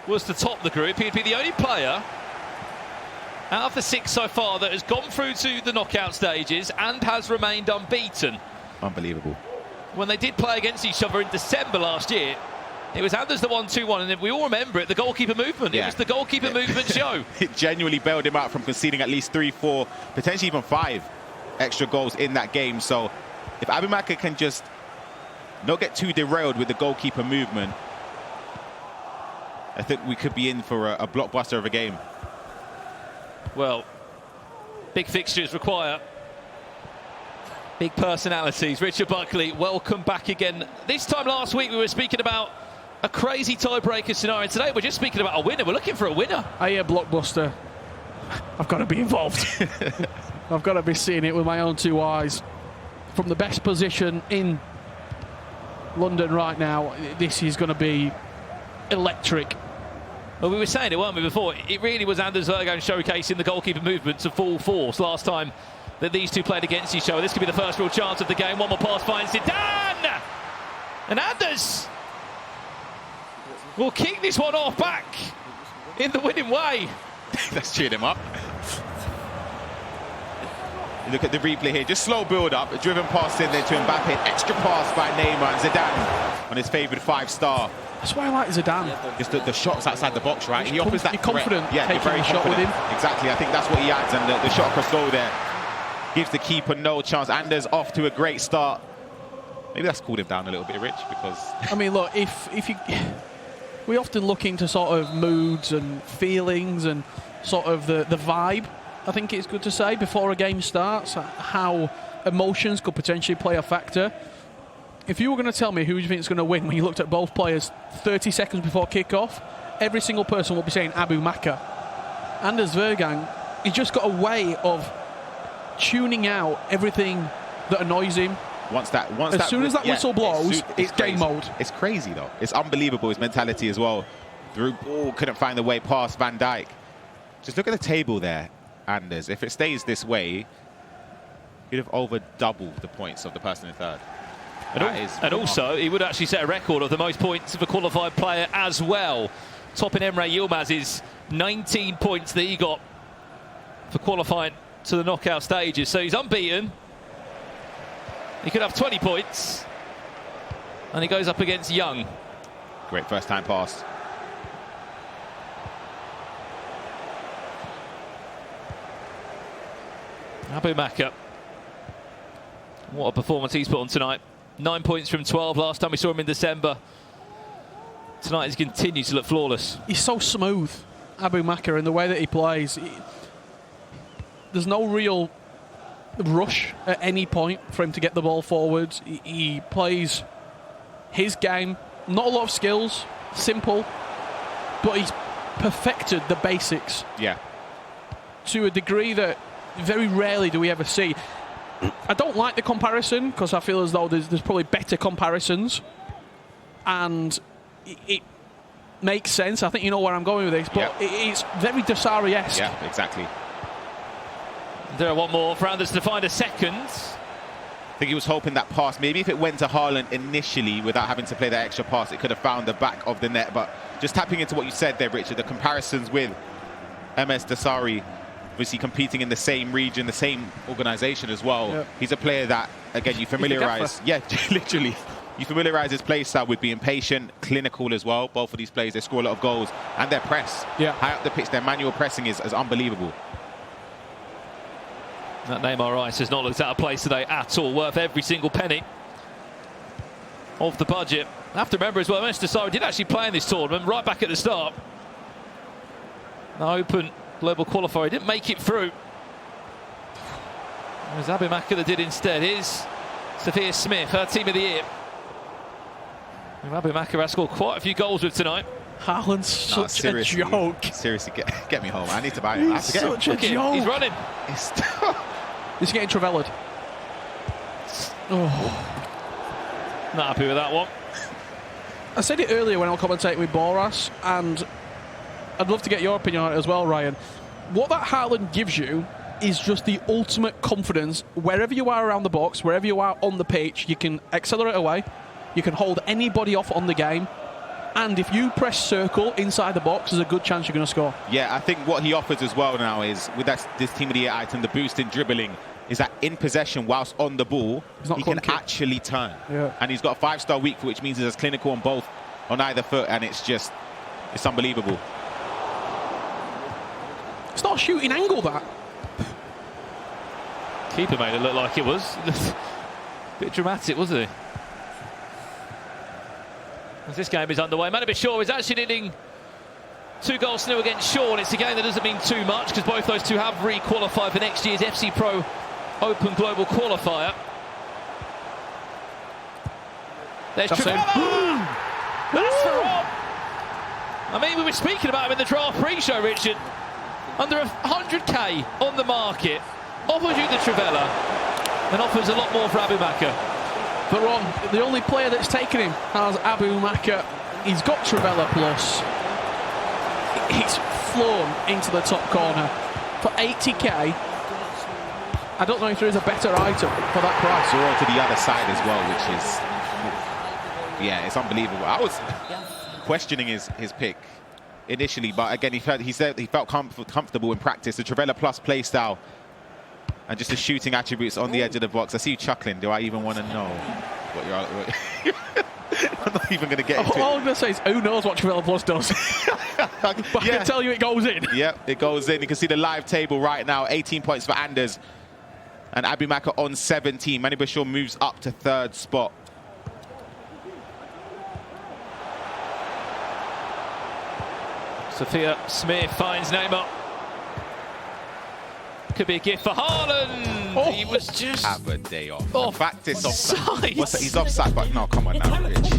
was to top the group, he'd be the only player out of the 6 so far that has gone through to the knockout stages and has remained unbeaten. Unbelievable. When they did play against each other in December last year, it was Anders the 1-2-1, and we all remember it, the goalkeeper movement. Yeah. It was the goalkeeper movement show. It genuinely bailed him out from conceding at least 3, 4, potentially even 5 extra goals in that game. So if AbuMakkah can just not get too derailed with the goalkeeper movement, I think we could be in for a blockbuster of a game. Well, big fixtures require big personalities. Richard Buckley, welcome back again. This time last week we were speaking about a crazy tiebreaker scenario. Today we're just speaking about a winner. We're looking for a winner. I hear blockbuster. I've got to be involved. I've got to be seeing it with my own 2 eyes. From the best position in London right now, this is going to be electric. Well, we were saying it, weren't we, before? It really was Anders Vejrgang showcasing the goalkeeper movement to full force last time that these two played against each other. This could be the first real chance of the game. One more pass finds Zidane! And Anders will kick this one off back in the winning way. That's cheered him up. Look at the replay here, just slow build up, a driven pass in there to Mbappe, extra pass by Neymar, and Zidane on his favoured 5-star. That's why I like Zidane. Just the shots outside the box, right? He offers that. You're confident, yeah, taking you're very a shot with him. Exactly, I think that's what he adds, and the shot across goal there gives the keeper no chance. Anders off to a great start. Maybe that's cooled him down a little bit, Rich, because I mean, look, if you, we often look into sort of moods and feelings and sort of the vibe. I think it's good to say before a game starts how emotions could potentially play a factor. If you were going to tell me who you think is going to win when you looked at both players 30 seconds before kick-off, every single person will be saying AbuMakkah. Anders Vejrgang, he's just got a way of tuning out everything that annoys him. As soon as that whistle blows, it's game mode. It's crazy, though. It's unbelievable, his mentality as well. Through ball, couldn't find the way past Van Dijk. Just look at the table there, Anders. If it stays this way, he'd have over doubled the points of the person in third. And also, he would actually set a record of the most points of a qualified player as well. Topping Emre Yilmaz's 19 points that he got for qualifying to the knockout stages. So he's unbeaten. He could have 20 points. And he goes up against Young. Great first-time pass. AbuMakkah. What a performance he's put on tonight. 9 points from 12 last time we saw him in December. Tonight he's continued to look flawless. He's so smooth, AbuMakkah, in the way that he plays. There's no real rush at any point for him to get the ball forwards. He plays his game. Not a lot of skills, simple, but he's perfected the basics. Yeah. To a degree that very rarely do we ever see. I don't like the comparison because I feel as though there's probably better comparisons, and it makes sense. I think you know where I'm going with this, but it's very Desari-esque. Yeah, exactly. There, one more for Anders to find a second. I think he was hoping that pass, maybe if it went to Haaland initially without having to play that extra pass, it could have found the back of the net. But just tapping into what you said there, Richard, the comparisons with MS Desari, obviously competing in the same region, the same organisation as well. Yep. He's a player that, again, you familiarise. Yeah, literally. You familiarise his play style with being patient, clinical as well. Both of these players, they score a lot of goals. And their press. Yeah. High up the pitch, their manual pressing is unbelievable. That Neymar Rice has not looked out of place today at all. Worth every single penny of the budget. I have to remember as well, MS Desari did actually play in this tournament right back at the start. The Open global qualifier, he didn't make it through. It was AbuMakkah that did instead. Here's Sophia Smith, her team of the year. AbuMakkah has scored quite a few goals with tonight. Haaland's such a joke. Seriously, get me home. I need to buy him. I have to get such a joke. He's running. He's getting Trevellered. Oh. Not happy with that one. I said it earlier when I was commentating with Boras, and I'd love to get your opinion on it as well, Ryan. What that Haaland gives you is just the ultimate confidence. Wherever you are around the box, wherever you are on the pitch, you can accelerate away, you can hold anybody off on the game, And if you press circle inside the box, there's a good chance you're going to score. Yeah, I think what he offers as well now is, with this Team of the Year item, the boost in dribbling, is that in possession, whilst on the ball, he can actually turn. Yeah. And he's got a 5-star weak foot, which means he's as clinical on either foot, and it's unbelievable. It's not a shooting angle, that. Keeper made it look like it was. Bit dramatic, wasn't he? As this game is underway, Manu Bashir is actually leading 2-0 against Sean. It's a game that doesn't mean too much because both those two have re-qualified for next year's FC Pro Open Global Qualifier. There's Trevella! That's the Rob! I mean, we were speaking about him in the draft pre-show, Richard. Under 100k on the market, offers you the Trevella and offers a lot more for AbuMakkah. But Ron, the only player that's taken him has AbuMakkah. He's got Trevella plus. He's flown into the top corner for 80k. I don't know if there is a better item for that price. So on to the other side as well, which is, yeah, it's unbelievable. I was questioning his pick initially, but again, he said he felt comfortable in practice. The Trevella plus play style and just the shooting attributes on the edge of the box. I see you chuckling. Do I even want to know what you're... I'm not even going to get into it. All I'm going to say is, who knows what Trevella Plus does? But I can tell you it goes in. Yep, it goes in. You can see the live table right now. 18 points for Anders. And AbuMakkah on 17. Manu Bashir moves up to 3rd spot. Sophia Smith finds Neymar. Could be a gift for Haaland. Oh. He was just... Have a day off. Off. Practice offside. Offside. He's offside, but no, come on now, Rich.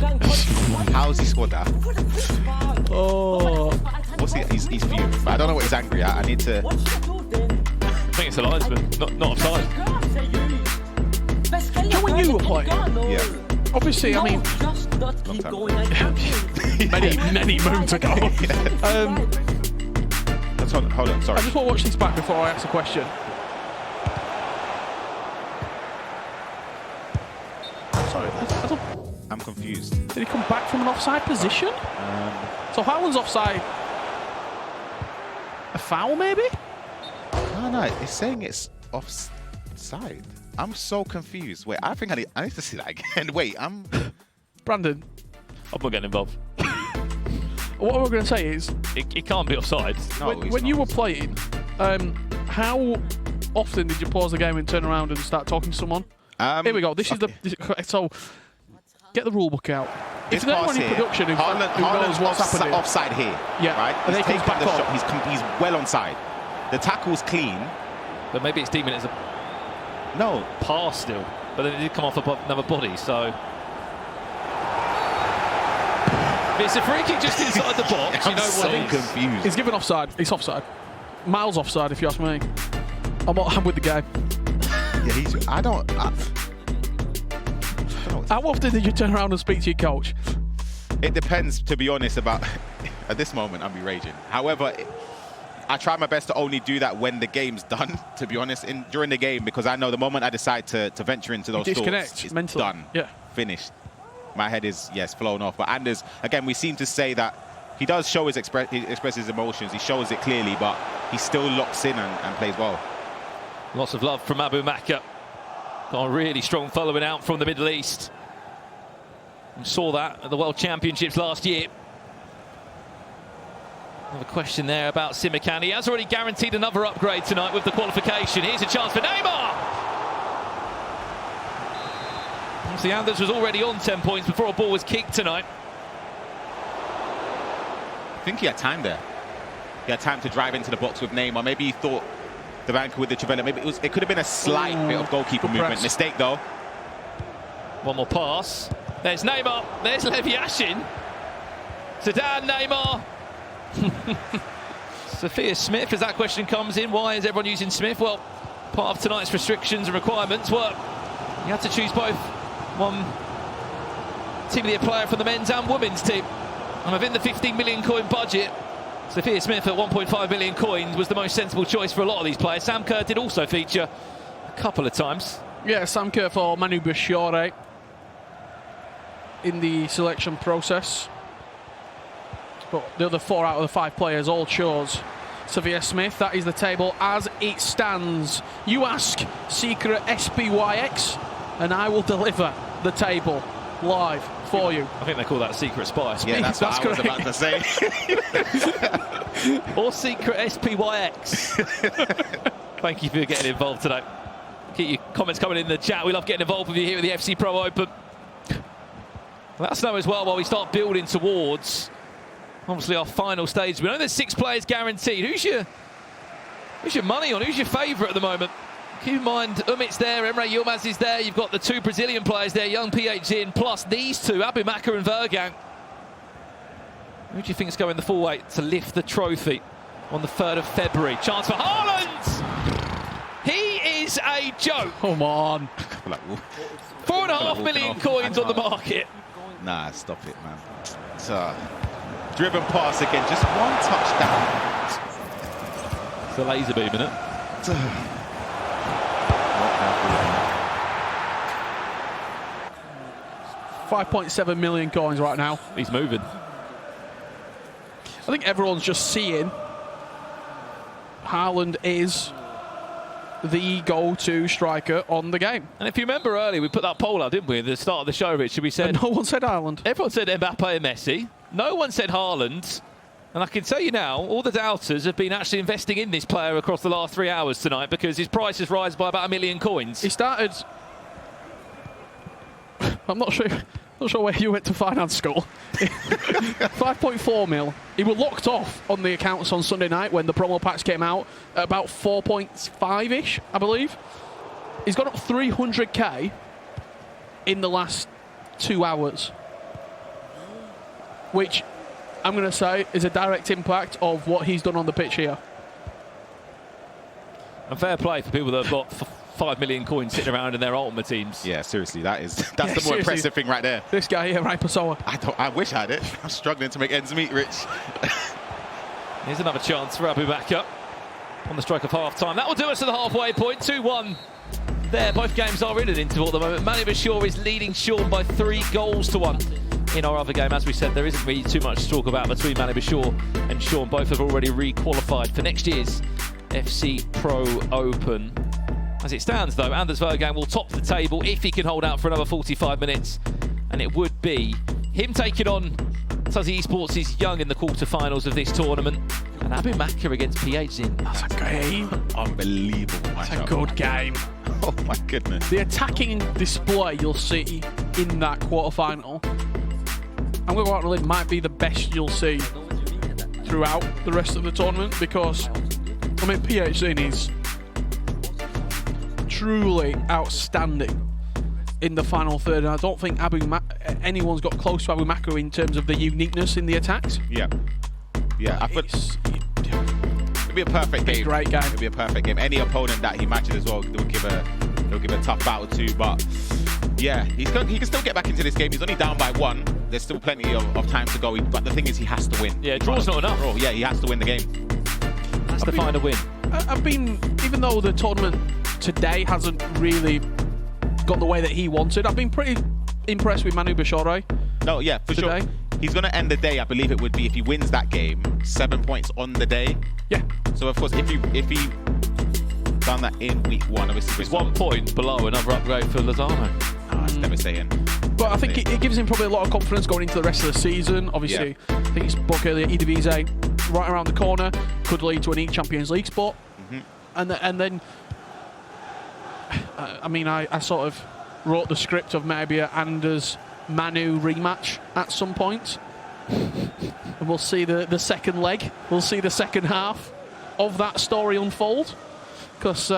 How's he scored that? Oh. What's he? He's fuming. But I don't know what he's angry at. I need to... I think it's a linesman, not offside. Do you know when you were playing? Yeah. Obviously, I mean... many moons ago. Hold on, sorry. I just want to watch this back before I ask a question. Sorry, I don't... I'm confused. Did he come back from an offside position? So Haaland's offside. A foul, maybe? No, it's saying it's offside. I'm so confused. Wait, I think I need to see that again. Wait, Brandon. I'm not getting involved. What we're going to say is... It can't be offside. No, when you were playing, how often did you pause the game and turn around and start talking to someone? Here we go. This is the... So, get the rule book out. If there's anyone in production who knows what's happening... offside here. Yeah. Right? And He's then he comes taken back the on. shot. He's well onside. The tackle's clean. But maybe it's deeming it as a No. pass still. But then it did come off above another body, so... It's a free kick just inside the box. I'm you know so what it is. confused. He's given offside. It's offside. Miles offside, if you ask me. I'm with the game. Yeah, I don't know. How often did you turn around and speak to your coach? It depends, to be honest, about... At this moment, I'll be raging. However, I try my best to only do that when the game's done, to be honest, during the game, because I know the moment I decide to venture into those thoughts, it's mentally. done. Yeah. Finished. My head is, yes, flown off. But Anders, again, we seem to say that he does show he expresses his emotions. He shows it clearly, but he still locks in and plays well. Lots of love from Abumakkah. Got a really strong following out from the Middle East. We saw that at the World Championships last year. Another question there about Simakan. He has already guaranteed another upgrade tonight with the qualification. Here's a chance for Neymar. The Anders was already on 10 points before a ball was kicked tonight. I think he had time there. He had time to drive into the box with Neymar. Maybe he thought the banker with the Trevella. Maybe it could have been a slight bit of goalkeeper movement. Press. Mistake though. One more pass. There's Neymar. There's Lev Yashin. Zidane, Neymar. Sophia Smith, as that question comes in, why is everyone using Smith? Well, part of tonight's restrictions and requirements were you had to choose both one Team of the Year player from the men's and women's team. And within the 15 million coin budget, Sophia Smith at 1.5 million coins was the most sensible choice for a lot of these players. Sam Kerr did also feature a couple of times. Yeah, Sam Kerr for Manu Bashir in the selection process. But the other 4 out of the 5 players all chose Severe Smith. That is the table as it stands. You ask Secret SPYX, and I will deliver the table live for you. I think they call that Secret Spice. Yeah, that's what I was about to say. Or Secret SPYX. Thank you for getting involved today. Keep your comments coming in the chat. We love getting involved with you here at the FC Pro Open. Let us know as well while we start building towards, obviously, our final stage. We know there's 6 players guaranteed. Who's your money on? Who's your favourite at the moment? Keep in mind, Umit's there, Emre Yilmaz is there. You've got the 2 Brazilian players there, Young PH in, plus these 2, AbuMakkah and Vejrgang. Who do you think is going the full weight to lift the trophy on the 3rd of February? Chance for Haaland! He is a joke. Come on. 4.5 million coins on the market. Nah, stop it, man. It's a driven pass again, just 1 touchdown. It's a laser beam, isn't it? 5.7 million coins right now. He's moving. I think everyone's just seeing Haaland is the go-to striker on the game. And if you remember earlier, we put that poll out, didn't we, at the start of the show, Rich? We said and no one said Haaland. Everyone said Mbappe and Messi. No one said Haaland. And I can tell you now, all the doubters have been actually investing in this player across the last 3 hours tonight because his price has risen by about 1 million coins. He started... I'm not sure where you went to finance school. 5.4 mil. He was locked off on the accounts on Sunday night when the promo packs came out at about 4.5-ish, I believe. He's got up 300k in the last 2 hours, which I'm going to say is a direct impact of what he's done on the pitch here. And fair play for people that have got 5 million coins sitting around in their ultimate teams. Yeah, seriously, that's the more impressive thing right there. This guy here, Raipasoa. I wish I had it. I'm struggling to make ends meet, Rich. Here's another chance for AbuMakkah on the stroke of half-time. That will do us to the halfway point, 2-1 there. Both games are in an interval at the moment. Manu Bashir is leading Sean by 3 goals to 1. In our other game, as we said, there isn't really too much to talk about between Manu Bashir and Sean. Both have already re-qualified for next year's FC Pro Open. As it stands, though, Anders Vejrgang will top the table if he can hold out for another 45 minutes. And it would be him taking on Tuzzy Esports' Young in the quarterfinals of this tournament. And AbuMakkah against PHZ. That's a game. Unbelievable matchup. That's a good game. Oh, my goodness. The attacking display you'll see in that quarterfinal, I'm going to go out on a limb, might be the best you'll see throughout the rest of the tournament because, I mean, PHZ is truly outstanding in the final third, and I don't think anyone's got close to AbuMakkah in terms of the uniqueness in the attacks. Yeah. I thought it'd be a perfect game. Great game. It'd be a perfect game. Any opponent that he matches as well, they'll give a tough battle to. But yeah, he can still get back into this game. He's only down by 1. There's still plenty of time to go. But the thing is, he has to win. Yeah, draw's not enough. Yeah, he has to win the game. Has to find a win. I've been, even though the tournament today hasn't really gone the way that he wanted, I've been pretty impressed with Manu Bashir. No, yeah, for today. sure. He's going to end the day, I believe it would be, if he wins that game, 7 points on the day. Yeah. So, of course, if he done that in week 1, obviously... It's 1 point below another upgrade for Lozano. That's devastating. But I think it gives him probably a lot of confidence going into the rest of the season. Obviously, yeah. I think he spoke earlier, Eredivisie right around the corner, could lead to an Champions League spot. And then, I mean, I sort of wrote the script of maybe a Anders Manu rematch at some point. And we'll see the second leg. We'll see the second half of that story unfold. Because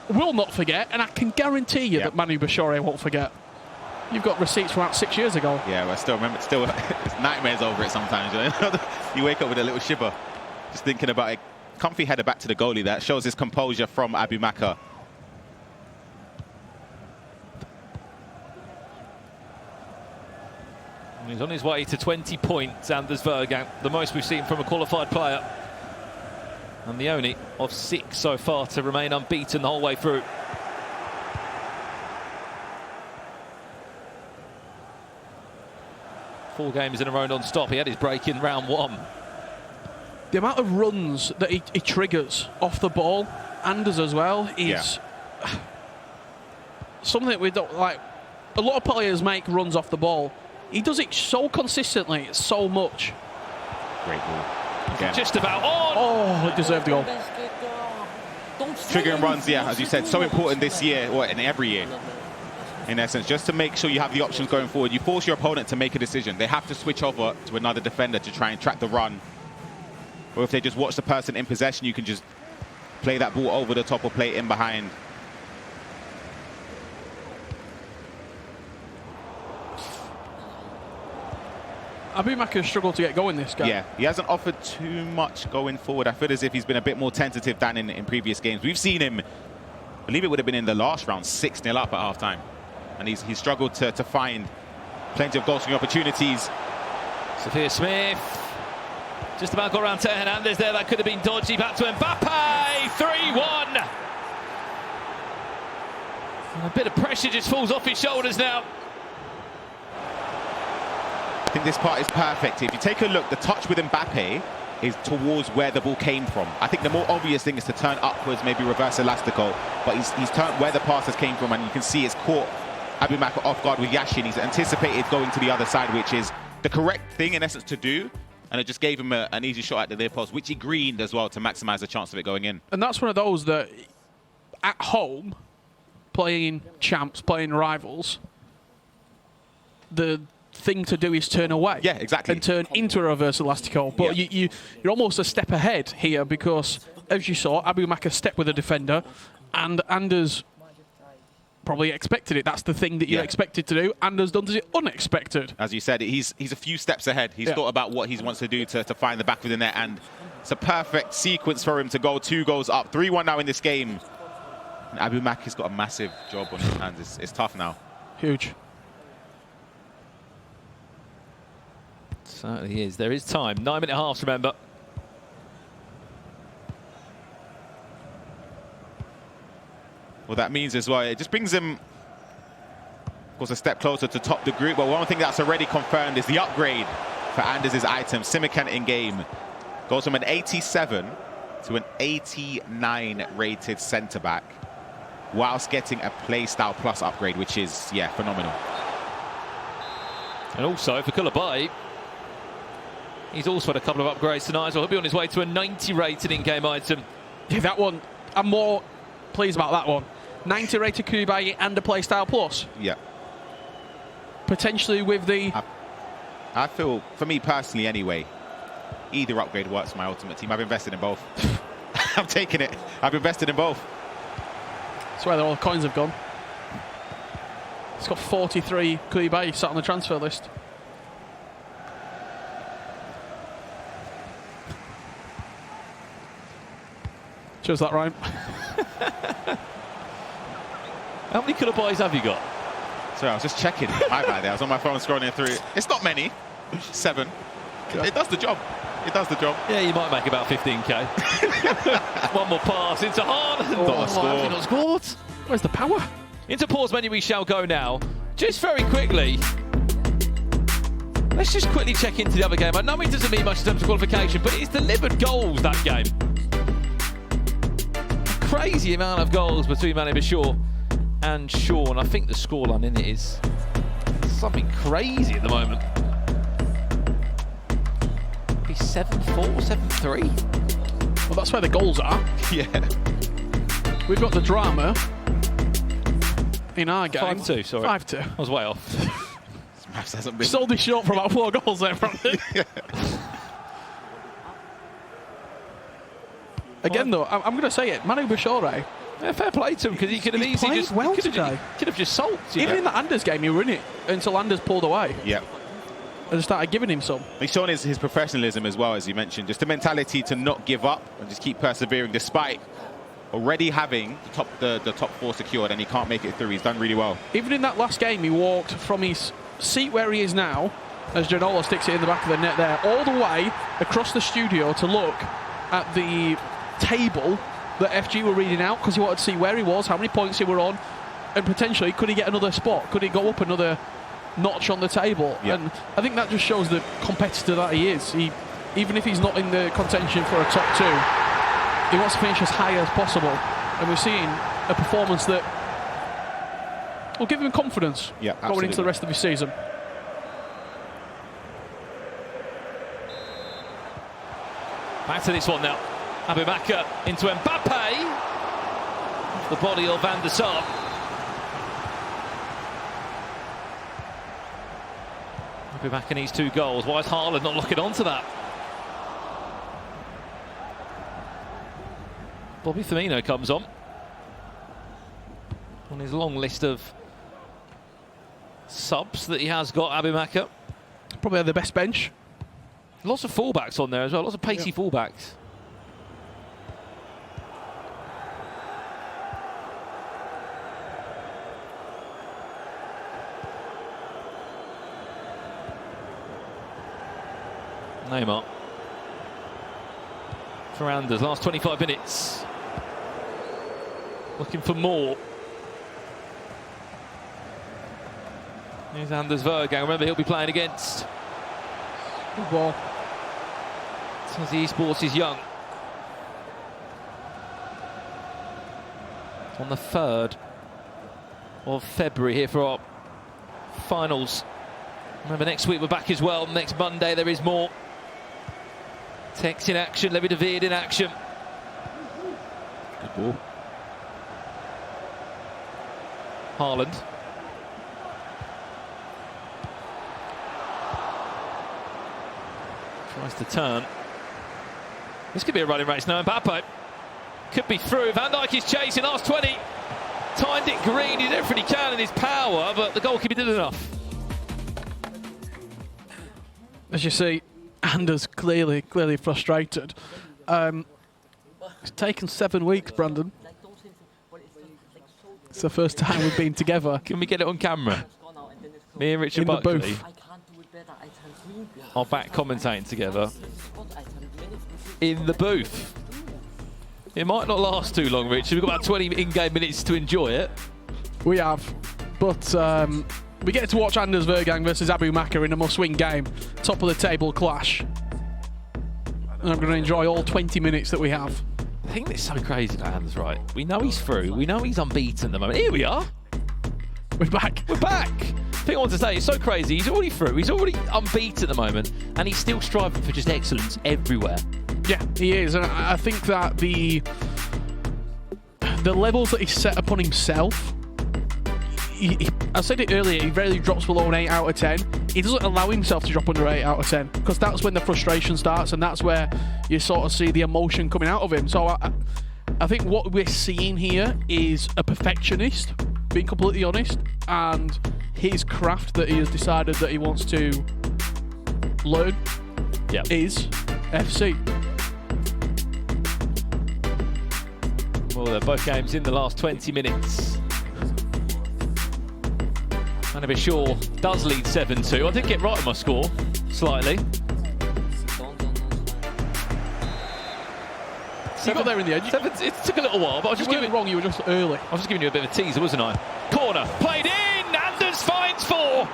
we'll not forget, and I can guarantee you that Manu Bashir won't forget. You've got receipts from about 6 years ago. Yeah, well, I still remember. Still, it's nightmares over it sometimes. You know? You wake up with a little shiver, just thinking about it. Comfy header back to the goalie. That shows his composure from AbuMakkah. He's on his way to 20 points, Anders Vejrgang, the most we've seen from a qualified player. And the only of 6 so far to remain unbeaten the whole way through. 4 games in a row non-stop. He had his break in round 1. The amount of runs that he triggers off the ball, Anders as well, is something that we don't like. A lot of players make runs off the ball. He does it so consistently, so much. Great ball. Again. Just about on. Oh, it deserved the goal. Triggering runs, yeah, as you said, so important this year, or in every year, in essence, just to make sure you have the options going forward. You force your opponent to make a decision. They have to switch over to another defender to try and track the run. Or if they just watch the person in possession, you can just play that ball over the top or play it in behind. AbuMakkah struggled to get going this game. Yeah, he hasn't offered too much going forward. I feel as if he's been a bit more tentative than in previous games. We've seen him, I believe it would have been in the last round, 6-0 up at half-time. And he's struggled to find plenty of goal-scoring opportunities. Sophia Smith just about got around to Hernandez there. That could have been dodgy. Back to Mbappe. 3-1. A bit of pressure just falls off his shoulders now. I think this part is perfect. If you take a look, the touch with Mbappe is towards where the ball came from. I think the more obvious thing is to turn upwards, maybe reverse elastico, but he's turned where the passes came from, and you can see it's caught AbuMakkah off guard with Yashin. He's anticipated going to the other side, which is the correct thing in essence to do, and it just gave him an easy shot at the near post, which he greened as well to maximise the chance of it going in. And that's one of those that, at home, playing champs, playing rivals, the thing to do is turn away. Yeah, exactly. And turn into a reverse elastico. But you're almost a step ahead here because, as you saw, AbuMakkah stepped with a defender, and Anders probably expected it. That's the thing that you're expected to do. Anders does it unexpected. As you said, he's a few steps ahead. He's thought about what he wants to do to find the back of the net, and it's a perfect sequence for him to go 2 goals up. 3-1 now in this game. And AbuMakkah's got a massive job on his hands. It's tough now. Huge. Certainly is. There is time. 9-minute halves, remember. Well, that means as well, it just brings him, of course, a step closer to top the group. But one thing that's already confirmed is the upgrade for Anders' item. Simikan in game goes from an 87 to an 89 rated centre-back, whilst getting a playstyle plus upgrade, which is, yeah, phenomenal. And also for Koulibaly, he's also had a couple of upgrades tonight, so he'll be on his way to a 90 rated in-game item. Yeah, that one, I'm more pleased about that one. 90 rated Koulibaly and a playstyle plus. Yeah. Potentially with the... I feel, for me personally anyway, either upgrade works for my ultimate team. I've invested in both. I'm taking it. I've invested in both. That's where all the coins have gone. It's got 43 Koulibaly sat on the transfer list. Chose that rhyme. How many Koulibalys have you got? Sorry, I was just checking. My bad there. I was on my phone scrolling through. It's not many. 7. It does the job. It does the job. Yeah, you might make about 15k. One more pass into Haaland. Not scored. Where's the power? Into pause menu we shall go now. Just very quickly, let's just quickly check into the other game. I know it doesn't mean much in terms of qualification, but it's delivered goals, that game. Crazy amount of goals between Mane Bashir and Sean. I think the scoreline in it is something crazy at the moment. Maybe 7-4, 7-3. Well, that's where the goals are. Yeah. We've got the drama in our game. 5-2, sorry. 5-2. I was way off. This maths hasn't been... Sold it short for about 4 goals there, Brandon. Again, though, I'm going to say it. Mane Bashir, yeah, fair play to him, because he could have easily just well could have just sulked. Even in the Anders game, he were in it until Anders pulled away. Yeah. And started giving him some. He's shown his professionalism as well, as you mentioned. Just the mentality to not give up and just keep persevering despite already having the top 4 secured, and he can't make it through. He's done really well. Even in that last game, he walked from his seat where he is now, as Janolo sticks it in the back of the net there, all the way across the studio to look at the table that FG were reading out, because he wanted to see where he was, how many points he were on, and potentially could he get another spot, could he go up another notch on the table. Yeah. And I think that just shows the competitor that he is. Even if he's not in the contention for a top 2, he wants to finish as high as possible. And we're seeing a performance that will give him confidence going into the rest of his season. Back to this one now. AbuMakkah into Mbappe. The body of Van der Sar. AbuMakkah needs 2 goals. Why is Haaland not looking on to that? Bobby Firmino comes on his long list of subs that he has got. AbuMakkah probably had the best bench. Lots of fullbacks on there as well, lots of pacey fullbacks. Neymar. For Anders, last 25 minutes. Looking for more. Here's Anders Vejrgang. Remember, he'll be playing against. Good ball. As the esports is young. On the 3rd of February here for our finals. Remember, next week we're back as well. Next Monday there is more. Tex in action, Levy de Veer in action. Good ball. Haaland. Tries to turn. This could be a running race now. Mbappe could be through. Van Dijk is chasing. Last 20. Timed it green. He did everything he can in his power, but the goalkeeper did enough. As you see, Anders clearly frustrated. It's taken 7 weeks, Brandon. It's the first time we've been together. Can we get it on camera? Me and Richard Buckley the booth. are back commentating together in the booth. It might not last too long, Richard. We've got about 20 in-game minutes to enjoy it. We have, but we get to watch Anders Vejrgang versus AbuMakkah in a must-win game, top of the table clash. And I'm going to enjoy all 20 minutes that we have. The thing that's so crazy about Anders, right? We know he's through. We know he's unbeaten at the moment. Here we are. We're back. We're back. The thing I want to say, it's so crazy. He's already through. He's already unbeaten at the moment, and he's still striving for just excellence everywhere. Yeah, he is, and I think that the levels that he set upon himself, I said it earlier, he rarely drops below an 8 out of 10. He doesn't allow himself to drop under 8 out of 10, because that's when the frustration starts, and that's where you sort of see the emotion coming out of him. So I think what we're seeing here is a perfectionist, being completely honest, and his craft that he has decided that he wants to learn is FC. Well, they're both games in the last 20 minutes. Manabi Shaw does lead 7-2. I did get right on my score, slightly. You got there in the end. It took a little while, but I was just giving wrong. You were just early. I was just giving you a bit of a teaser, wasn't I? Corner played in. Anders finds 4,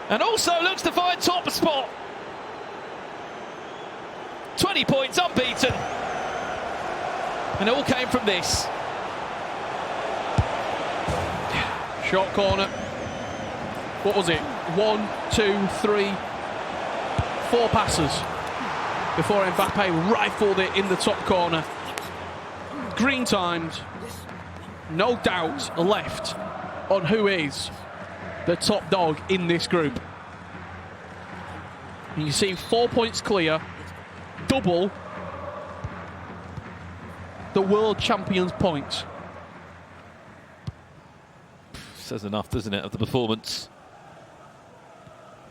and also looks to find top spot. 20 points, unbeaten, and it all came from this. Short corner. What was it? 1, 2, 3, 4 passes before Mbappe rifled it in the top corner. Green timed. No doubt left on who is the top dog in this group. And you see 4 points clear, double the world champions' points. Says enough, doesn't it, of the performance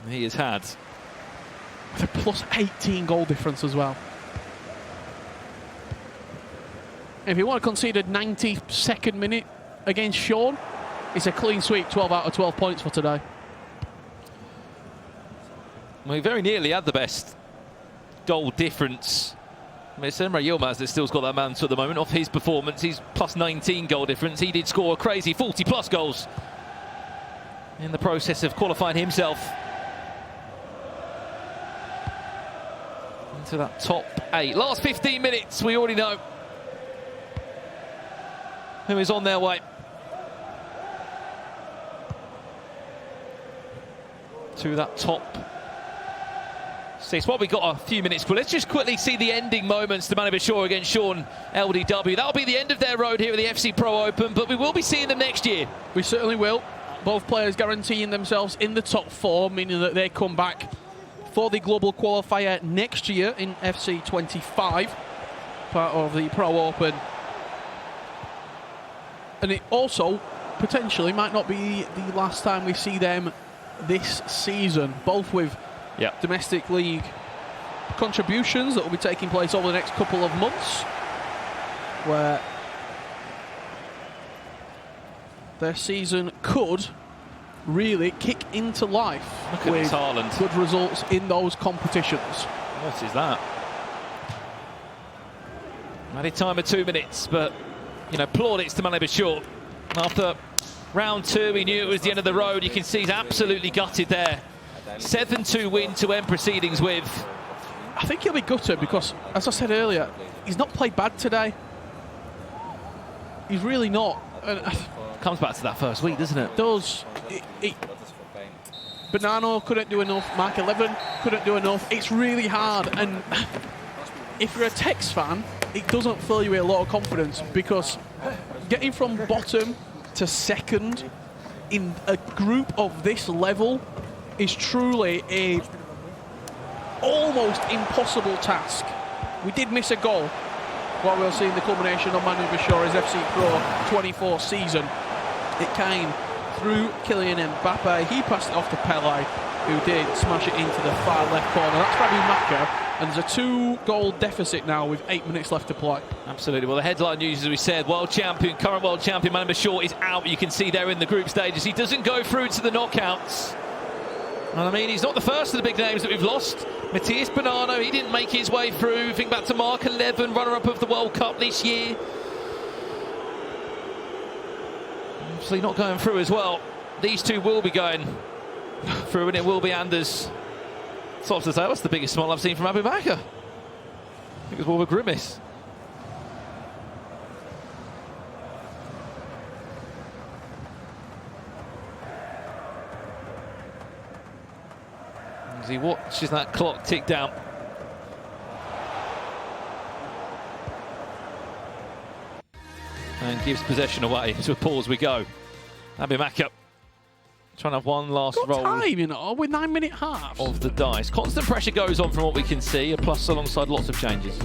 he has had. With a plus 18 goal difference as well. If you want to concede a 92nd minute against Sean, it's a clean sweep, 12 out of 12 points for today. Well, he very nearly had the best goal difference. I mean, it's Emre Yilmaz that still's got that mantle at the moment. Off his performance, he's plus 19 goal difference. He did score a crazy 40 plus goals in the process of qualifying himself into that top 8. Last 15 minutes, we already know who is on their way to that top 6. Well, we got a few minutes, but let's just quickly see the ending moments to Manabashore against Sean LDW. That'll be the end of their road here at the FC Pro Open, but we will be seeing them next year. We certainly will. Both players guaranteeing themselves in the top 4, meaning that they come back for the global qualifier next year in FC 25, part of the Pro Open. And it also potentially might not be the last time we see them this season, both with domestic league contributions that will be taking place over the next couple of months, where their season could really kick into life with good results in those competitions. What is that? Added time of 2 minutes, but you know, plaudits to Manabashore. After round 2, he knew it was the end of the road. You can see he's absolutely gutted there. 7-2 win to end proceedings with. I think he'll be gutted because, as I said earlier, he's not played bad today. He's really not. Comes back to that first week, doesn't it? Does. Bonanno couldn't do enough. Mark 11 couldn't do enough. It's really hard. And if you're a Tex fan, it doesn't fill you with a lot of confidence, because getting from bottom to second in a group of this level is truly a almost impossible task. We did miss a goal while we were seeing the culmination of Manabashore's FC Pro 24 season. It came through Kylian Mbappe. He passed it off to Pele, who did smash it into the far left corner. That's AbuMakkah, and there's a 2-goal deficit now with 8 minutes left to play. Absolutely. Well, the headline news, as we said, current world champion Manabashore is out. You can see there in the group stages. He doesn't go through to the knockouts. And I mean, he's not the first of the big names that we've lost. Matthias Bonanno, he didn't make his way through. Think back to Mark 11, runner-up of the World Cup this year. Obviously not going through as well. These two will be going through, and it will be Anders. It's off to say, what's the biggest smile I've seen from AbuMakkah? I think it was more of a grimace. As he watches that clock tick down. And gives possession away. To a pause we go. AbuMakkah trying to have one last roll. Time, you know, with 9-minute halves of the dice. Constant pressure goes on from what we can see, a plus alongside lots of changes.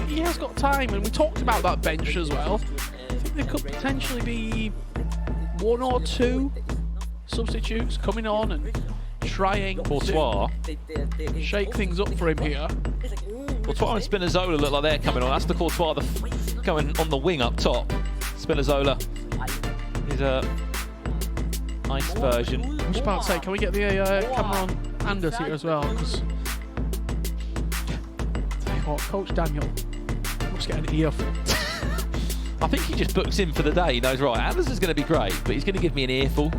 He has got time, and we talked about that bench as well. I think there could potentially be 1 or 2 substitutes coming on and trying Courtois to shake things up for him here. Courtois and Spinazzola look like they're coming on. That's the Courtois going on the wing up top. Spinazzola is a nice version. I was about to say, can we get the camera on Anders here as well? Because tell you what, Coach Daniel must get an earful. I think he just books in for the day. He knows, right, Anders is going to be great, but he's going to give me an earful.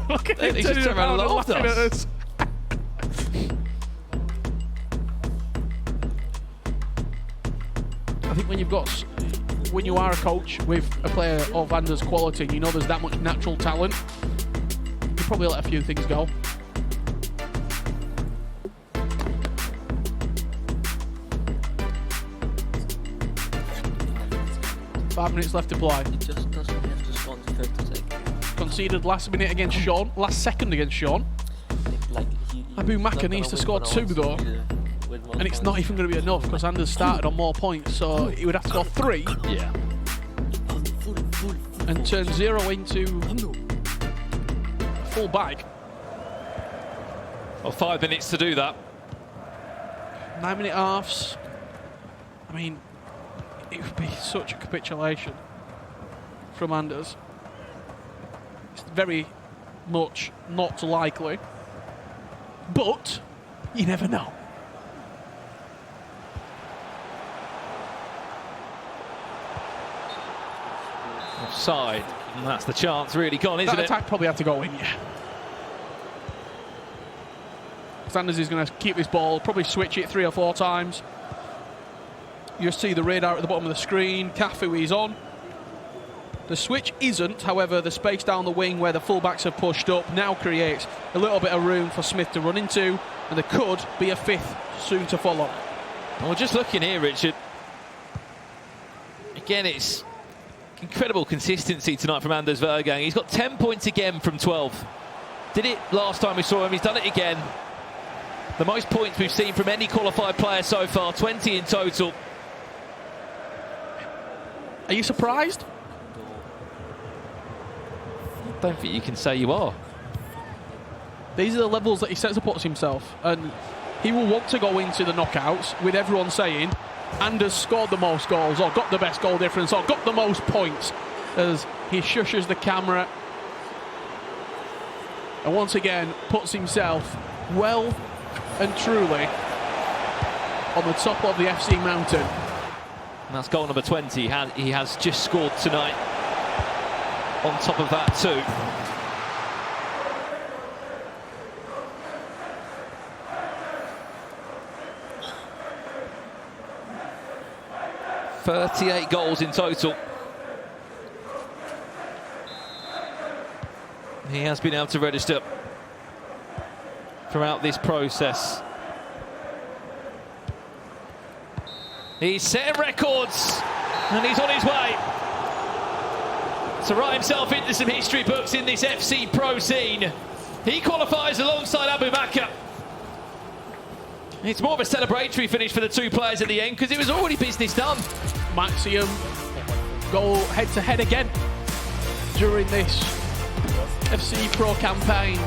Look at him, he's just turned around and laughed at us. I think when you are a coach with a player of Anders' quality, and you know there's that much natural talent, you probably let a few things go. Five minutes left to play. It just doesn't have to score the 30 seconds. Conceded last minute against Sean, last second against Sean. AbuMakkah needs to score 2 though, and it's not even going to be enough because Anders started on more points, so he would have to score 3. Yeah. And turn 0 into full bag. Well, 5 minutes to do that. 9-minute halves. I mean, it would be such a capitulation from Anders. It's very much not likely, but you never know. Offside. And that's the chance really gone, isn't That it? attack probably had to go in, yeah. Sanders is going to keep this ball, probably switch it 3 or 4 times. You see the radar at the bottom of the screen. Cafu is on. The switch isn't, however, the space down the wing where the fullbacks have pushed up now creates a little bit of room for Smith to run into, and there could be a 5th soon to follow. Well, just looking here, Richard. Again, it's incredible consistency tonight from Anders Vejrgang. He's got 10 points again from 12. Did it last time we saw him, he's done it again. The most points we've seen from any qualified player so far, 20 in total. Are you surprised? I don't think you can say you are. These are the levels that he sets upon himself, and he will want to go into the knockouts with everyone saying Anders scored the most goals, or got the best goal difference, or got the most points, as he shushes the camera and once again puts himself well and truly on the top of the FC mountain. And that's goal number 20. He has just scored tonight. On top of that too. .38 goals in total. He has been able to register throughout this process. He's setting records and he's on his way to write himself into some history books in this FC Pro scene. He qualifies alongside AbuMakkah. It's more of a celebratory finish for the 2 players at the end because it was already business done. Maxium go head-to-head again during this FC Pro campaign.